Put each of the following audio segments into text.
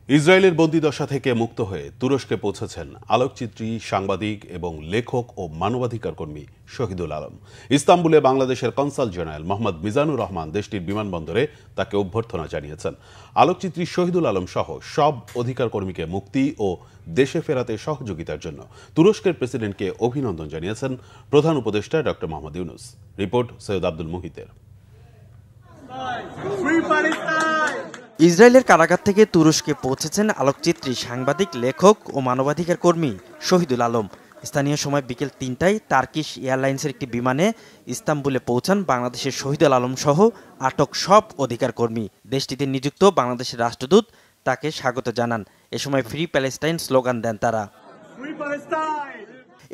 ইসরায়েলের বন্দিদশা থেকে মুক্ত হয়ে তুরস্কে পৌঁছেছেন আলোকচিত্রী, সাংবাদিক এবং লেখক ও মানবাধিকার কর্মী শহীদুল আলম। ইস্তাম্বুলে বাংলাদেশের কনসাল জেনারেল মোহাম্মদ মিজানুর রহমান দেশটির বিমানবন্দরে তাকে অভ্যর্থনা জানিয়েছেন। আলোকচিত্রী শহীদুল আলম সহ সব অধিকার কর্মীকে মুক্তি ও দেশে ফেরাতে সহযোগিতার জন্য তুরস্কের প্রেসিডেন্টকে অভিনন্দন জানিয়েছেন প্রধান উপদেষ্টা ডক্টর মোহাম্মদ ইউনুস। রিপোর্ট সৈয়দ আব্দুল মুহিতের। ইসরায়েলের কারাগার থেকে তুরস্কে পৌঁছেছেন আলোকচিত্রী, সাংবাদিক, লেখক ও মানবাধিকার কর্মী শহীদুল আলম। স্থানীয় সময় বিকেল ৩টায় টার্কিশ এয়ারলাইন্সের একটি বিমানে ইস্তাম্বুলে পৌঁছান বাংলাদেশের শহীদুল আলম সহ আটক সব অধিকার কর্মী। দেশটিতে নিযুক্ত বাংলাদেশের রাষ্ট্রদূত তাকে স্বাগত জানান। এ সময় ফ্রি প্যালেস্টাইন স্লোগান দেন তারা।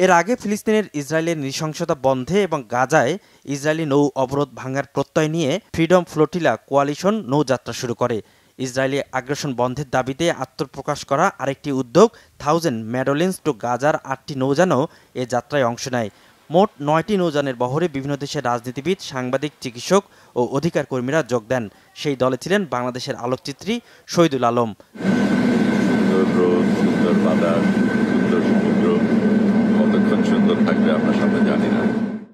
এর আগে ফিলিস্তিনের ইসরায়েলের নৃশংসতা বন্ধে এবং গাজায় ইসরায়েলি নৌ অবরোধ ভাঙার প্রত্যয় নিয়ে ফ্রিডম ফ্লোটিলা কোয়ালিশন নৌযাত্রা শুরু করে। ইসরায়েলি আগ্রাসন বন্ধের দাবিতে আত্মপ্রকাশ করা আরেকটি উদ্যোগ 1000 মেডোলিন্স টু গাজার 8টি নৌযানও এ যাত্রায় অংশ নেয়। মোট 9টি নৌযানের বহরে বিভিন্ন দেশের রাজনীতিবিদ, সাংবাদিক, চিকিৎসক ও অধিকার কর্মীরা যোগ দেন। সেই দলে ছিলেন বাংলাদেশের আলোকচিত্রী শহীদুল আলম।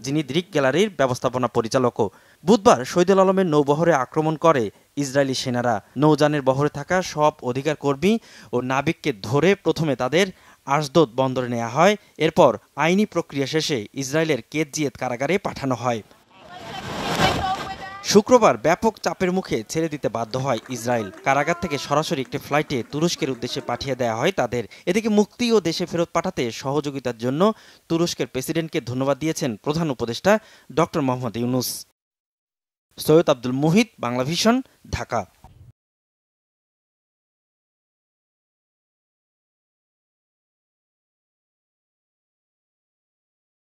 যিনি দৃক গ্যালারির ব্যবস্থাপনা পরিচালকও। বুধবার শহীদুল আলমের নৌবহরে আক্রমণ করে ইসরায়েলি সেনারা। নৌযানের বহরে থাকা সব অধিকার কর্মী ও নাবিককে ধরে প্রথমে তাদের আশদোদ বন্দরে নেওয়া হয়। এরপর আইনি প্রক্রিয়া শেষে ইসরায়েলের কেতজিয়েত কারাগারে পাঠানো হয়। শুক্রবার ব্যাপক চাপের মুখে ছেড়ে দিতে বাধ্য হয় ইসরায়েল। কারাগার থেকে সরাসরি একটি ফ্লাইটে তুরস্কের উদ্দেশ্যে পাঠিয়ে দেওয়া হয় তাদের। এদিকে মুক্তি ও দেশে ফেরত পাঠাতে সহযোগিতার জন্য তুরস্কের প্রেসিডেন্টকে ধন্যবাদ দিয়েছেন প্রধান উপদেষ্টা ডক্টর মোহাম্মদ ইউনুস। সৈয়দ আব্দুল মুহিত, বাংলাভিশন, ঢাকা।